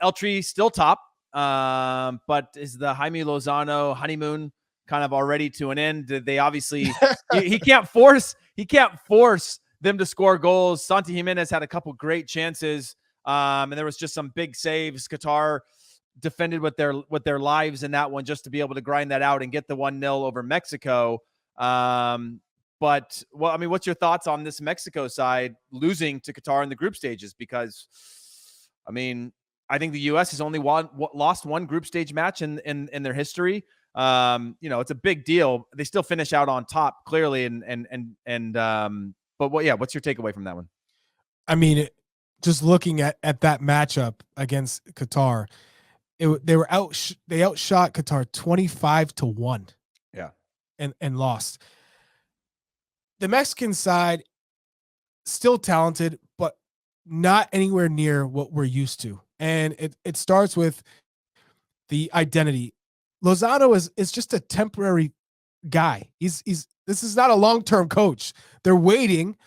Eltree still top, but is the Jaime Lozano honeymoon kind of already to an end? They obviously he can't force them to score goals. Santi Jimenez had a couple great chances, and there was just some big saves. Qatar defended with their lives in that one just to be able to grind that out and get the 1-0 over Mexico. But well, I mean, what's your thoughts on this Mexico side losing to Qatar in the group stages? Because I mean, I think the U.S. has only lost one group stage match in their history. It's a big deal. They still finish out on top clearly, but what's your takeaway from that one? I mean, just looking at that matchup against Qatar, they outshot Qatar 25-1. Yeah, and lost. The Mexican side still talented, but not anywhere near what we're used to. And it starts with the identity. Lozano is just a temporary guy. This is not a long-term coach. They're waiting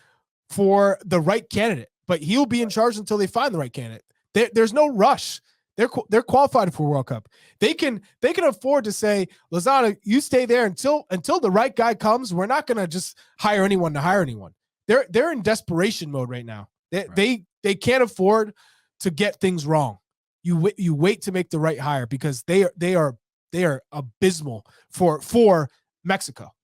for the right candidate, but he'll be in charge until they find the right candidate. There's no rush. They're qualified for World Cup. They can afford to say, Lozano, you stay there until the right guy comes. We're not going to just hire anyone to hire anyone. They're in desperation mode right now. They can't afford to get things wrong. You wait to make the right hire because they are abysmal for Mexico,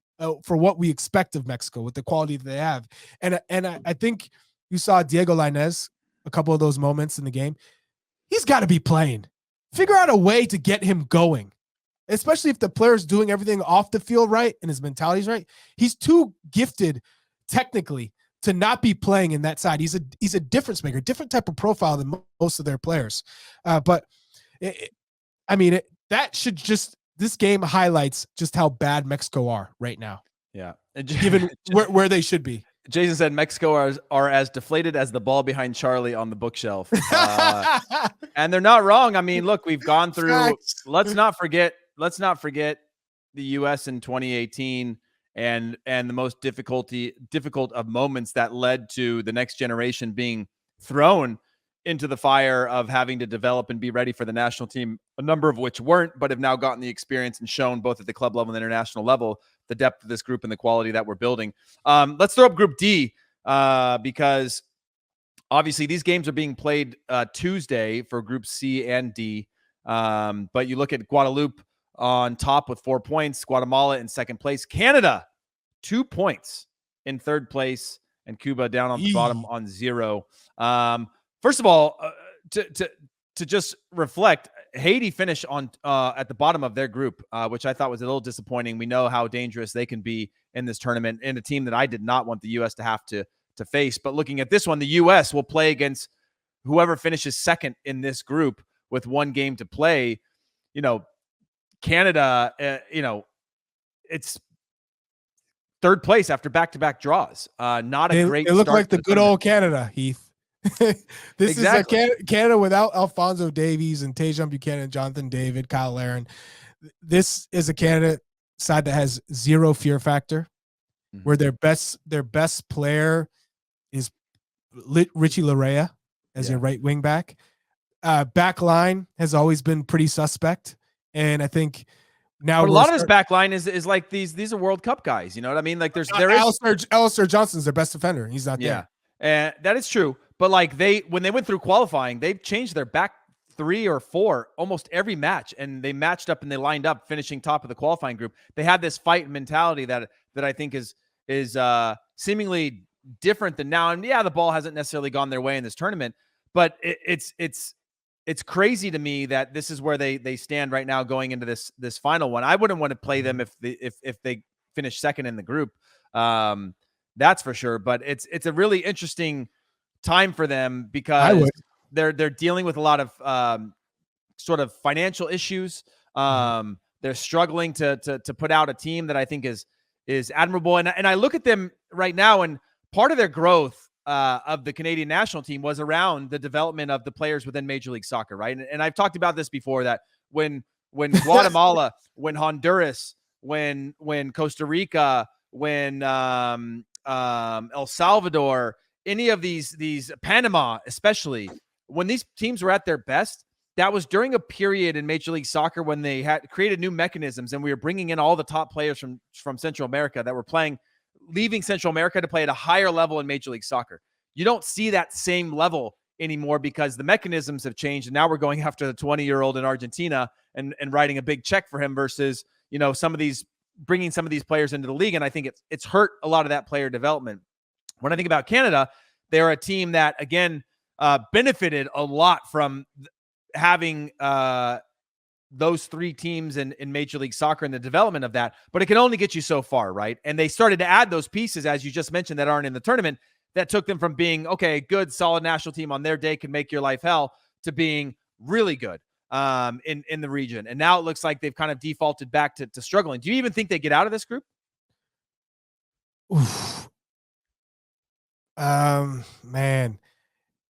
for what we expect of Mexico with the quality that they have. And I think you saw Diego Lainez a couple of those moments in the game. He's got to be playing. Figure out a way to get him going, especially if the player's doing everything off the field right and his mentality's right. He's too gifted technically to not be playing in that side. He's a difference maker, different type of profile than most of their players. This game highlights just how bad Mexico are right now. Yeah. Given where they should be. Jason said Mexico are as deflated as the ball behind Charlie on the bookshelf. And they're not wrong. I mean, look, we've gone through, let's not forget the US in 2018 and the most difficult of moments that led to the next generation being thrown into the fire of having to develop and be ready for the national team, a number of which weren't, but have now gotten the experience and shown both at the club level and international level the depth of this group and the quality that we're building. Let's throw up Group D because obviously these games are being played Tuesday for Group C and D. But you look at Guadeloupe on top with 4 points, Guatemala in second place, Canada 2 points in third place, and Cuba down on the bottom on 0. First of all, to just reflect, Haiti finished on at the bottom of their group, which I thought was a little disappointing. We know how dangerous they can be in this tournament, and a team that I did not want the U.S. to have to face. But looking at this one, the U.S. will play against whoever finishes second in this group with one game to play. Canada, it's third place after back-to-back draws. Not a great. It looked like the good old Canada, Heath. This is a Canada without Alphonso Davies and Tajon Buchanan, Jonathan David, Kyle Larin. This is a Canada side that has zero fear factor, where their best player is Richie Larea as your right wing back. Back line has always been pretty suspect, and I think now a lot of this back line is like these are World Cup guys. You know what I mean? Like Alistair Johnson's their best defender. He's not there. And that is true. But like when they went through qualifying, they've changed their back 3 or 4 almost every match, and they matched up and they lined up, finishing top of the qualifying group. They had this fight mentality that I think is seemingly different than now. And the ball hasn't necessarily gone their way in this tournament, but it's crazy to me that this is where they stand right now going into this final one. I wouldn't want to play them if they finish second in the group. That's for sure. But it's a really interesting time for them because they're dealing with a lot of sort of financial issues. They're struggling to put out a team that I think is admirable. And I look at them right now, and part of their growth of the Canadian national team was around the development of the players within Major League Soccer, right? And I've talked about this before, that when Guatemala, when Honduras, when Costa Rica, when El Salvador, any of these Panama especially, when these teams were at their best, that was during a period in Major League Soccer when they had created new mechanisms, and we were bringing in all the top players from Central America that were leaving Central America to play at a higher level in Major League Soccer. You don't see that same level anymore because the mechanisms have changed, and now we're going after the 20-year-old in Argentina and writing a big check for him versus, bringing some of these players into the league. And I think it's hurt a lot of that player development. When I think about Canada, they're a team that, again, benefited a lot from having those three teams in Major League Soccer and the development of that, but it can only get you so far, right? And they started to add those pieces, as you just mentioned, that aren't in the tournament, that took them from being, okay, good, solid national team on their day can make your life hell, to being really good in the region. And now it looks like they've kind of defaulted back to struggling. Do you even think they get out of this group? Oof. Man,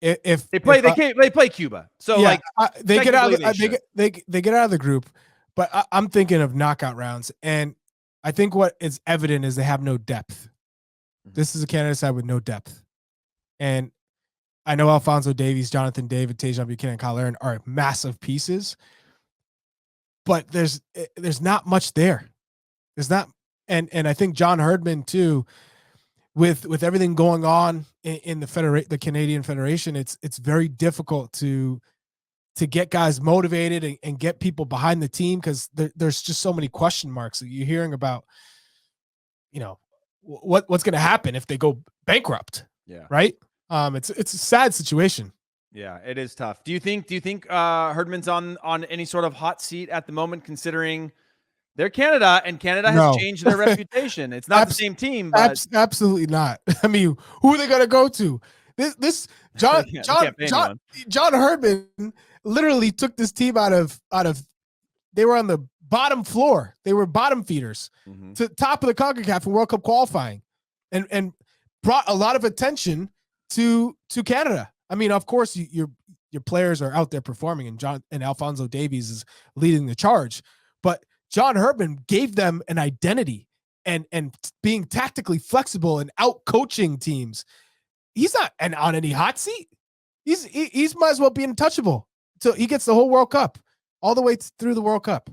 if they play Cuba, so yeah, they get out. They get out of the group, but I'm thinking of knockout rounds, and I think what is evident is they have no depth. This is a Canada side with no depth, and I know Alphonso Davies, Jonathan David, Tajon Buchanan, and Kyle Aaron are massive pieces, but there's not much there. There's not, and I think John Herdman too. With everything going on in the Canadian Federation, it's very difficult to get guys motivated and get people behind the team, because there's just so many question marks that you're hearing about. What's going to happen if they go bankrupt? Yeah, right. It's a sad situation. Yeah, it is tough. Do you think Herdman's on any sort of hot seat at the moment, considering they're Canada, and Canada has changed their reputation? It's not the same team. But absolutely not. I mean, who are they going to go to? This John Herdman literally took this team out of. They were on the bottom floor. They were bottom feeders to top of the Concacaf in World Cup qualifying, and brought a lot of attention to Canada. I mean, of course, your players are out there performing, and Alphonso Davies is leading the charge, but John Herdman gave them an identity and being tactically flexible and out coaching teams. He's not on any hot seat. He's might as well be untouchable. So he gets the whole World Cup, all the way through the World Cup.